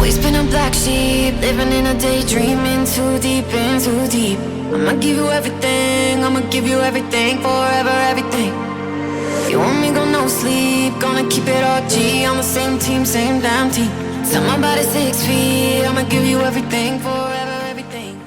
Always been a black sheep, living in a daydream, in too deep, in too deep. I'ma give you everything, I'ma give you everything, forever everything. You want me, go no sleep, gonna keep it all G, on the same team, same damn team. Tell my body 6 feet, I'ma give you everything, forever everything.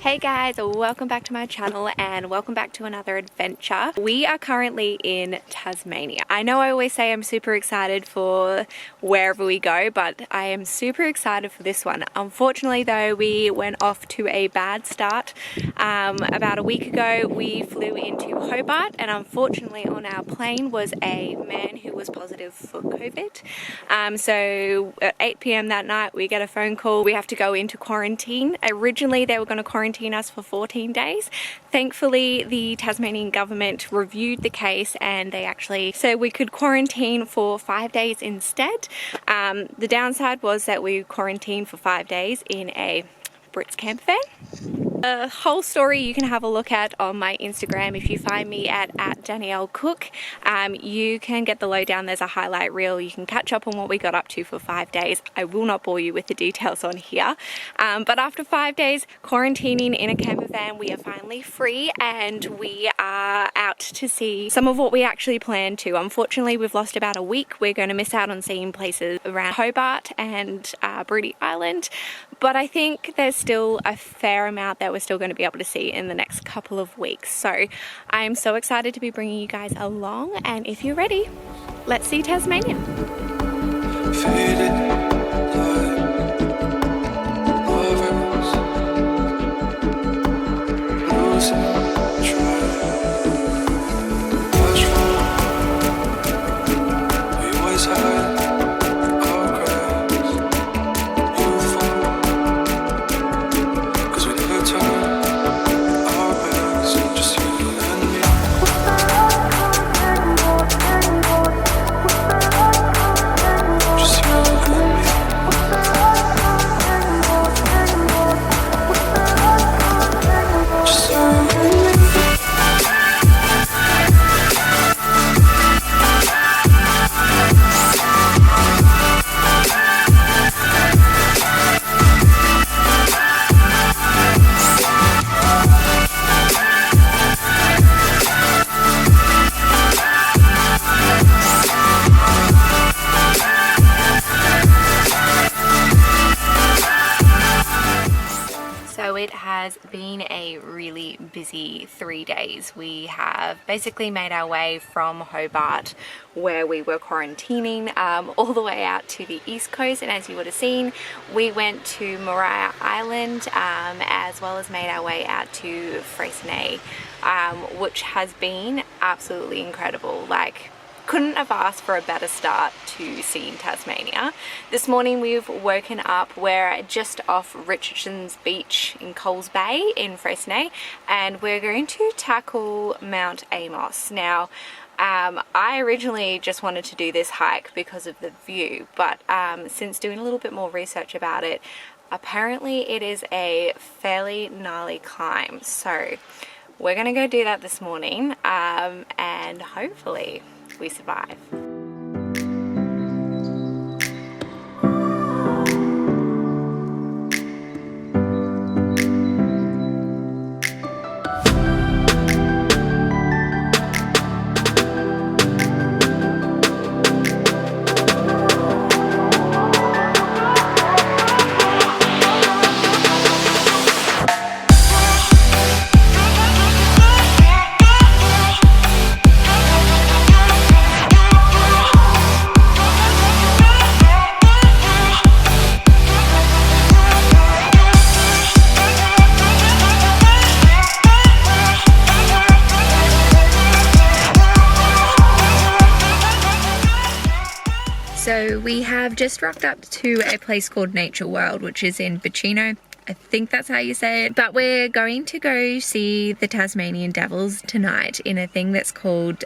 Hey guys, welcome back to my channel and welcome back to another adventure. We are currently in Tasmania. I know I always say I'm super excited for wherever we go, but I am super excited for this one. Unfortunately though, we went off to a bad start. About a week ago, we flew into Hobart, and unfortunately on our plane was a man who was positive for COVID. So at 8 p.m. that night, we get a phone call. We have to go into quarantine. Originally, they were going to quarantine us for 14 days. Thankfully, the Tasmanian government reviewed the case and they actually said we could quarantine for 5 days instead. The downside was that we quarantined for 5 days in a Britz Campervan. The whole story you can have a look at on my Instagram. If you find me at Danielle Cook, you can get the lowdown. There's a highlight reel. You can catch up on what we got up to for 5 days. I will not bore you with the details on here. But after 5 days quarantining in a camper van, we are finally free and we are out to see some of what we actually planned to. Unfortunately, we've lost about a week. We're going to miss out on seeing places around Hobart and Bruny Island. But I think there's still a fair amount that we're still going to be able to see in the next couple of weeks. So I'm so excited to be bringing you guys along, and if you're ready, let's see Tasmania. It has been a really busy 3 days. We have basically made our way from Hobart, where we were quarantining, all the way out to the east coast, and as you would have seen, we went to Maria Island, as well as made our way out to Freycinet, which has been absolutely incredible. Like, couldn't have asked for a better start to seeing Tasmania. This morning we've woken up, we're just off Richardson's Beach in Coles Bay in Freycinet, and we're going to tackle Mount Amos. Now, I originally just wanted to do this hike because of the view, but since doing a little bit more research about it, apparently it is a fairly gnarly climb. So we're gonna go do that this morning, and hopefully we survive. So we have just rocked up to a place called Nature World, which is in Bacino. I think that's how you say it. But we're going to go see the Tasmanian Devils tonight in a thing that's called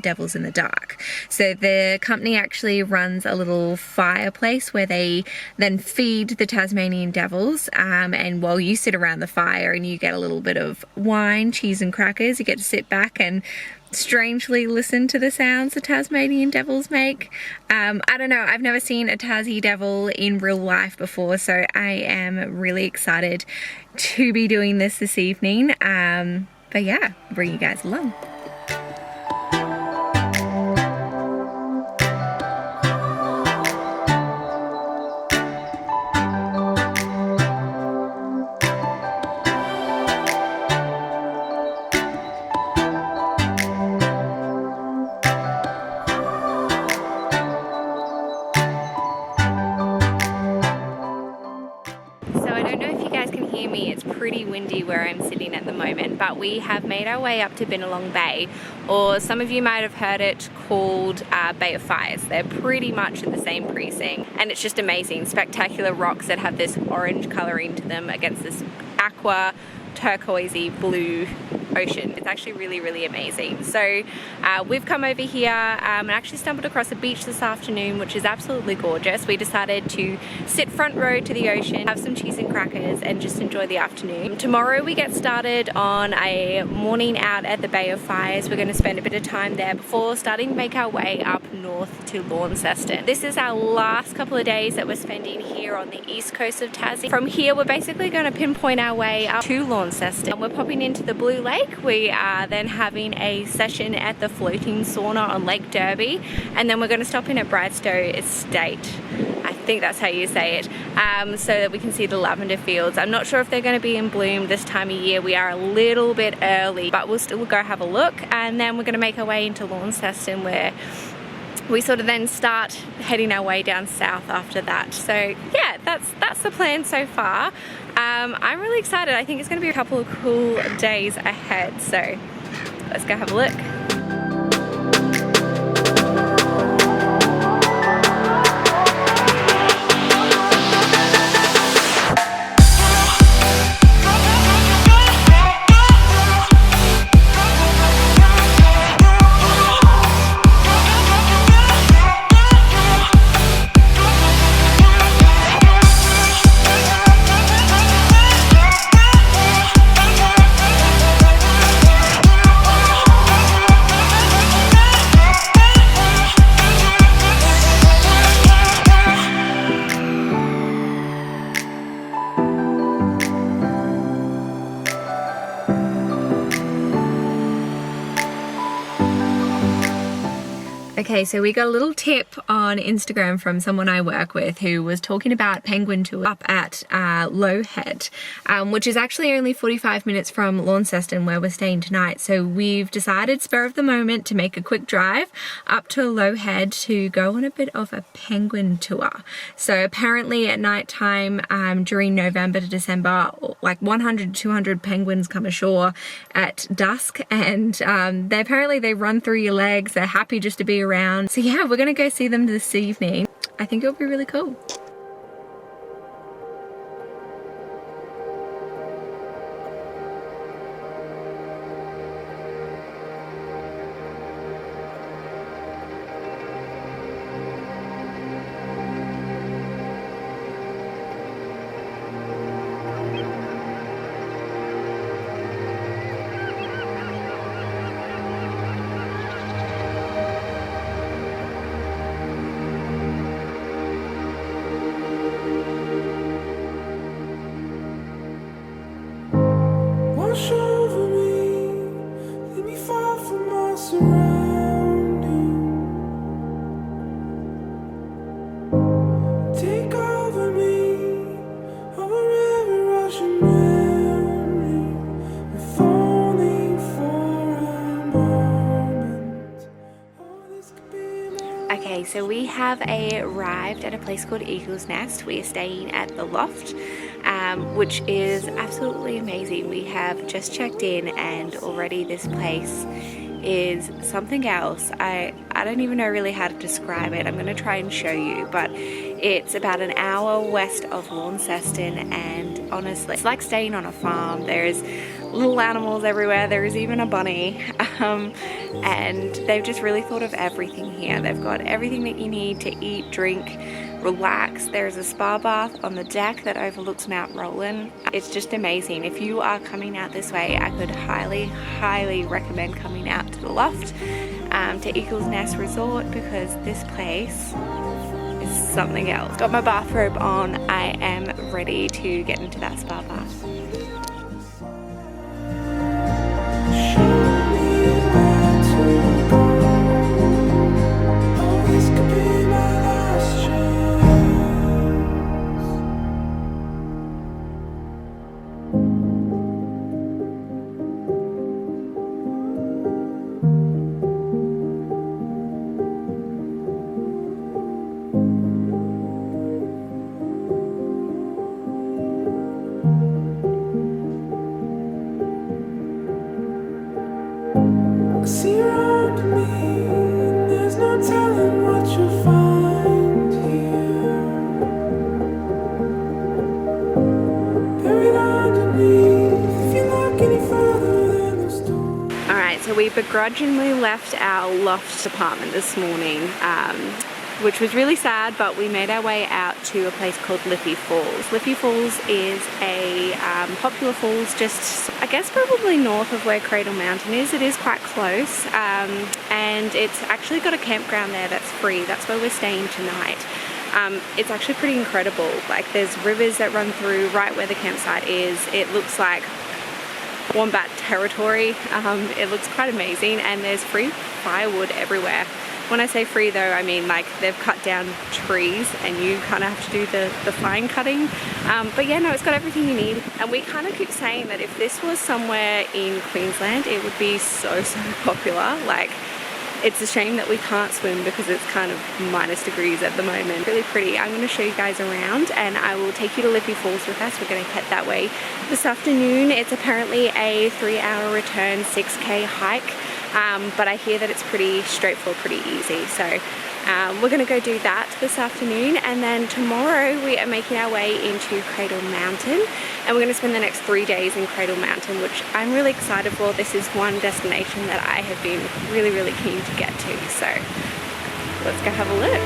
Devils in the Dark. So the company actually runs a little fireplace where they then feed the Tasmanian Devils, and while you sit around the fire and you get a little bit of wine, cheese and crackers, you get to sit back and strangely listen to the sounds the Tasmanian devils make. I don't know, I've never seen a Tassie devil in real life before, so I am really excited to be doing this evening. But yeah, bring you guys along. It's pretty windy where I'm sitting at the moment, but we have made our way up to Bennelong Bay, or some of you might have heard it called Bay of Fires. They're pretty much in the same precinct, and it's just amazing. Spectacular rocks that have this orange colouring to them against this aqua turquoisey blue ocean. It's actually really, really amazing. So we've come over here and actually stumbled across a beach this afternoon, which is absolutely gorgeous. We decided to sit front row to the ocean, have some cheese and crackers, and just enjoy the afternoon. Tomorrow we get started on a morning out at the Bay of Fires. We're going to spend a bit of time there before starting to make our way up north to Launceston. This is our last couple of days that we're spending here on the east coast of Tassie. From here we're basically going to pinpoint our way up to Launceston. We're popping into the Blue Lake. We are then having a session at the floating sauna on Lake Derby, and then we're going to stop in at Bradstow Estate. I think that's how you say it, so that we can see the lavender fields. I'm not sure if they're going to be in bloom this time of year. We are a little bit early, but we'll still go have a look, and then we're going to make our way into Launceston, where we sort of then start heading our way down south after that. So yeah, that's the plan so far. I'm really excited. I think it's going to be a couple of cool days ahead, so let's go have a look. Okay, so we got a little tip on Instagram from someone I work with who was talking about penguin tour up at Low Head, which is actually only 45 minutes from Launceston where we're staying tonight. So we've decided, spur of the moment, to make a quick drive up to Low Head to go on a bit of a penguin tour. So apparently at night time during November to December, like 100 to 200 penguins come ashore at dusk, and they run through your legs. They're happy just to be around. So yeah, we're gonna go see them this evening. I think it'll be really cool. Okay, so we have arrived at a place called Eagle's Nest. We are staying at the Loft, which is absolutely amazing. We have just checked in and already this place is something else. I don't even know really how to describe it. I'm going to try and show you, but it's about an hour west of Launceston, and honestly, it's like staying on a farm. There's little animals everywhere. There is even a bunny, and they've just really thought of everything here. They've got everything that you need to eat, drink, relax. There's a spa bath on the deck that overlooks Mount Roland. It's just amazing. If you are coming out this way, I could highly recommend coming out to the Loft, to Eagle's Nest Resort, because this place is something else. Got my bathrobe on. I am ready to get into that spa bath. See around me, there's no telling what you'll find here. Buried underneath, if you look any further than the storm. Alright, so we begrudgingly left our loft apartment this morning, which was really sad, but we made our way out to a place called Liffey Falls. Liffey Falls is a popular falls just, I guess, probably north of where Cradle Mountain is. It is quite close, and it's actually got a campground there that's free. That's where we're staying tonight. It's actually pretty incredible. Like, there's rivers that run through right where the campsite is. It looks like wombat territory. It looks quite amazing, and there's free firewood everywhere. When I say free though, I mean like they've cut down trees and you kind of have to do the fine cutting. But yeah, no, it's got everything you need. And we kind of keep saying that if this was somewhere in Queensland, it would be so popular. Like, it's a shame that we can't swim because it's kind of -degrees at the moment. Really pretty. I'm going to show you guys around, and I will take you to Liffey Falls with us. We're going to head that way this afternoon. It's apparently a 3-hour return 6K hike. But I hear that it's pretty straightforward, pretty easy. So we're going to go do that this afternoon, and then tomorrow we are making our way into Cradle Mountain, and we're going to spend the next 3 days in Cradle Mountain, which I'm really excited for. This is one destination that I have been really keen to get to. So let's go have a look.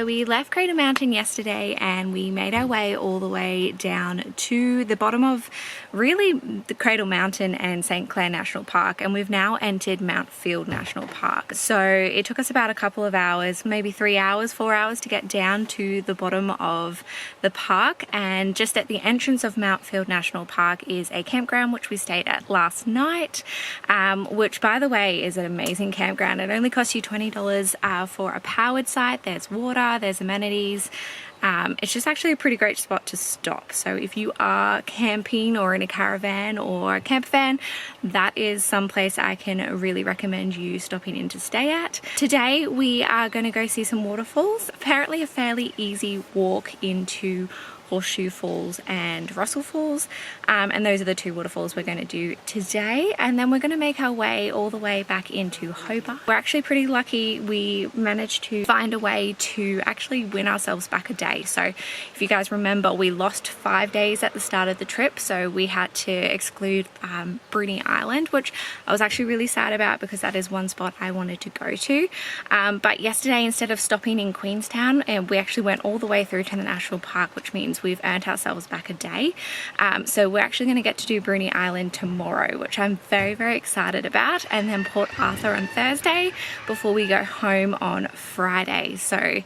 we left Cradle Mountain yesterday and we made our way all the way down to the bottom of really the Cradle Mountain and St. Clair National Park, and we've now entered Mount Field National Park. So it took us about a couple of hours, maybe 3 hours, 4 hours to get down to the bottom of the park, and just at the entrance of Mount Field National Park is a campground which we stayed at last night, which by the way is an amazing campground. It only costs you $20 for a powered site. There's water, there's amenities. It's just actually a pretty great spot to stop. So if you are camping or in a caravan or a camper van, that is some place I can really recommend you stopping in to stay at. Today we are going to go see some waterfalls. Apparently a fairly easy walk into Horseshoe Falls and Russell Falls, and those are the two waterfalls we're going to do today. And then we're going to make our way all the way back into Hobart. We're actually pretty lucky. We managed to find a way to actually win ourselves back a day. So if you guys remember, we lost 5 days at the start of the trip, so we had to exclude Bruny Island, which I was actually really sad about because that is one spot I wanted to go to. But yesterday, instead of stopping in Queenstown, we actually went all the way through to the national park, which means we've earned ourselves back a day. So we're actually going to get to do Bruny Island tomorrow, which I'm very, very excited about, and then Port Arthur on Thursday before we go home on Friday. So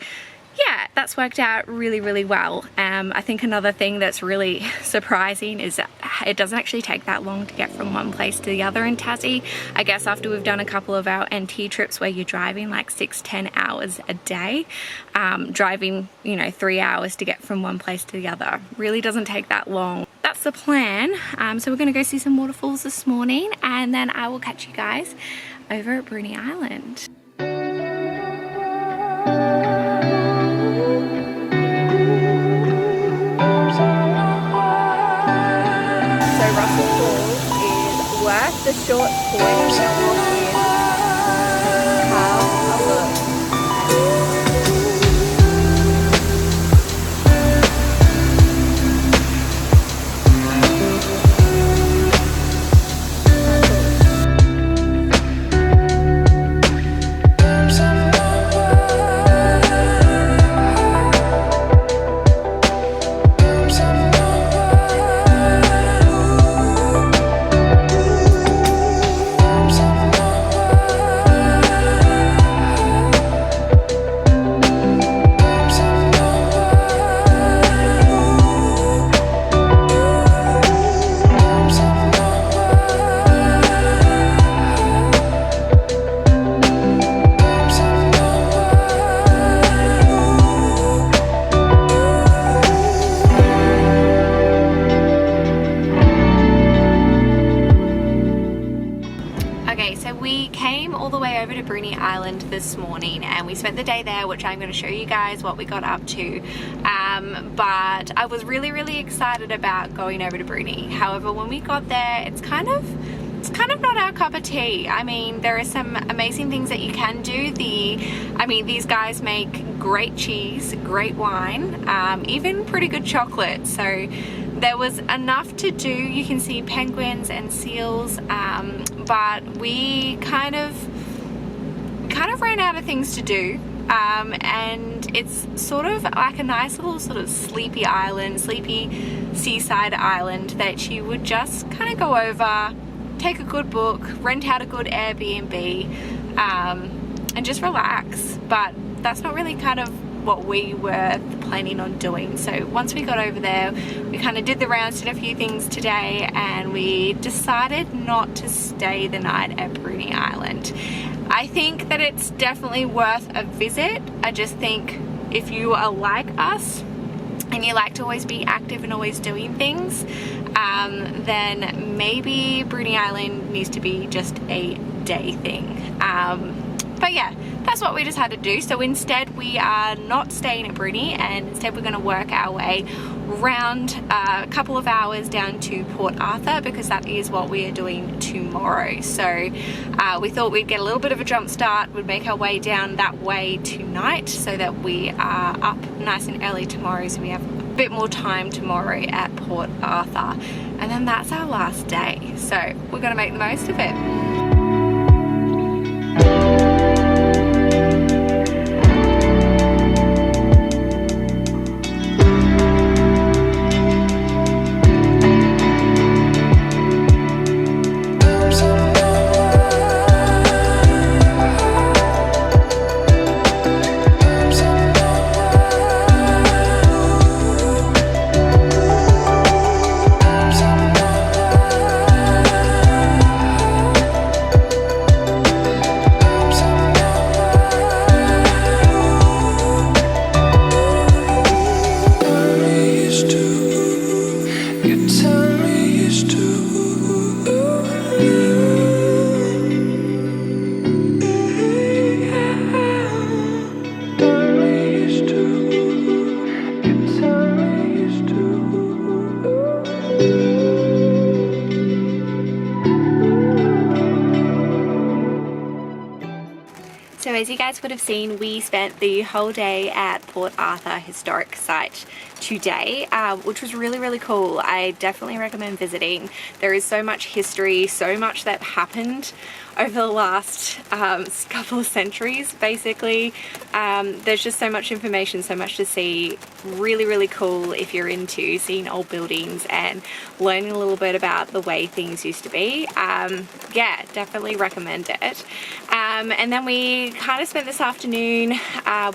yeah, that's worked out really, really well. I think another thing that's really surprising is that it doesn't actually take that long to get from one place to the other in Tassie. I guess after we've done a couple of our NT trips where you're driving like 6-10 hours a day, driving, you know, 3 hours to get from one place to the other really doesn't take that long. That's the plan. So we're gonna go see some waterfalls this morning, and then I will catch you guys over at Bruny Island. Worth the short 20-minute walk in. Have a look. Bruny Island this morning, and we spent the day there, which I'm going to show you guys what we got up to. But I was really excited about going over to Bruny. However, when we got there, it's kind of not our cup of tea. I mean, there are some amazing things that you can do. These guys make great cheese, great wine, even pretty good chocolate. So there was enough to do. You can see penguins and seals, but we kind of ran out of things to do, and it's sort of like a nice little sort of sleepy seaside island that you would just kind of go over, take a good book, rent out a good Airbnb, and just relax. But that's not really kind of what we were planning on doing. So once we got over there, we kind of did the rounds, did a few things today, and we decided not to stay the night at Bruny Island. I think that it's definitely worth a visit. I just think if you are like us and you like to always be active and always doing things, then maybe Bruny Island needs to be just a day thing. But yeah, that's what we decided to do. So instead we are not staying at Bruny, and instead we're going to work our way around a couple of hours down to Port Arthur, because that is what we are doing tomorrow. So we thought we'd get a little bit of a jump start, we'd make our way down that way tonight so that we are up nice and early tomorrow, so we have a bit more time tomorrow at Port Arthur. And then that's our last day. So we're going to make the most of it. So as you guys would have seen, we spent the whole day at Port Arthur Historic Site today, which was really, really cool. I definitely recommend visiting. There is so much history, so much that happened over the last couple of centuries, basically. There's just so much information, so much to see. Really, really cool if you're into seeing old buildings and learning a little bit about the way things used to be. Yeah, definitely recommend it. And then we kind of spent this afternoon,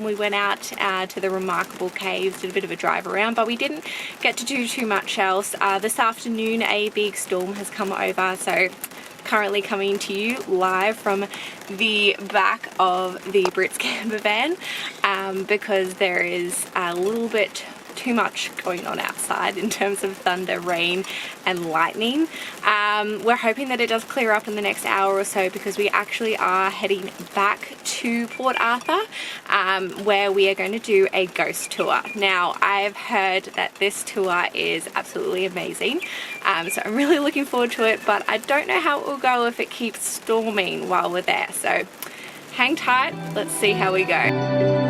we went out to the Remarkable Caves, did a bit of a drive around, but we didn't get to do too much else. This afternoon a big storm has come over, so currently coming to you live from the back of the Britz Campervan because there is a little bit too much going on outside in terms of thunder, rain and lightning. We're hoping that it does clear up in the next hour or so, because we actually are heading back to Port Arthur where we are going to do a ghost tour. Now, I've heard that this tour is absolutely amazing, so I'm really looking forward to it, but I don't know how it will go if it keeps storming while we're there, so hang tight, let's see how we go.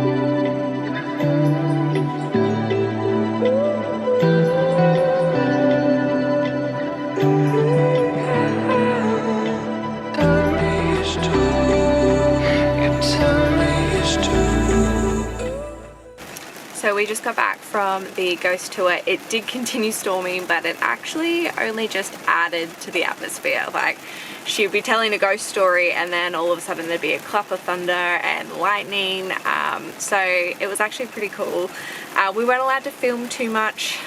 So we just got back from the ghost tour. It did continue storming, but it actually only just added to the atmosphere. Like, she'd be telling a ghost story and then all of a sudden there'd be a clap of thunder and lightning. So it was actually pretty cool. We weren't allowed to film too much.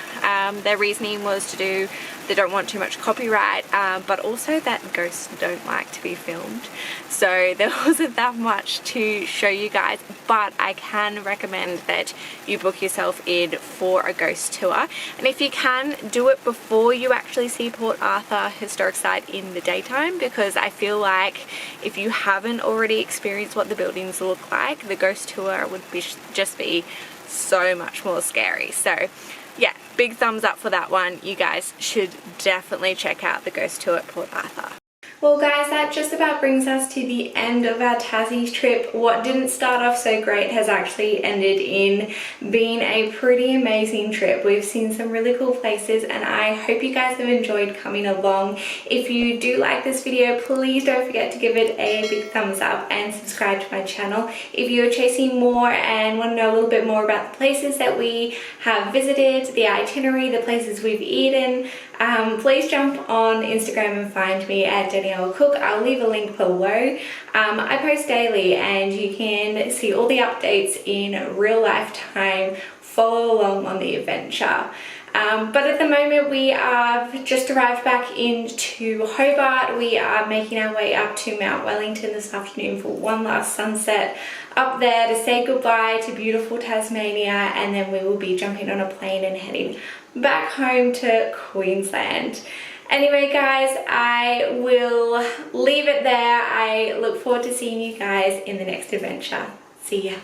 Their reasoning was to do, they don't want too much copyright, but also that ghosts don't like to be filmed. So there wasn't that much to show you guys, but I can recommend that you book yourself in for a ghost tour. And if you can, do it before you actually see Port Arthur Historic Site in the daytime, because I feel like if you haven't already experienced what the buildings look like, the ghost tour would be just be so much more scary. So yeah, big thumbs up for that one. You guys should definitely check out the ghost tour at Port Arthur. Well guys, that just about brings us to the end of our Tassie trip. What didn't start off so great has actually ended in being a pretty amazing trip. We've seen some really cool places and I hope you guys have enjoyed coming along. If you do like this video, please don't forget to give it a big thumbs up and subscribe to my channel. If you're chasing more and want to know a little bit more about the places that we have visited, the itinerary, the places we've eaten, please jump on Instagram and find me at Danielle Cook. I'll leave a link below. I post daily and you can see all the updates in real life time. Follow along on the adventure. But at the moment we have just arrived back into Hobart. We are making our way up to Mount Wellington this afternoon for one last sunset up there to say goodbye to beautiful Tasmania, and then we will be jumping on a plane and heading back home to Queensland. Anyway guys, I will leave it there. I look forward to seeing you guys in the next adventure. See ya.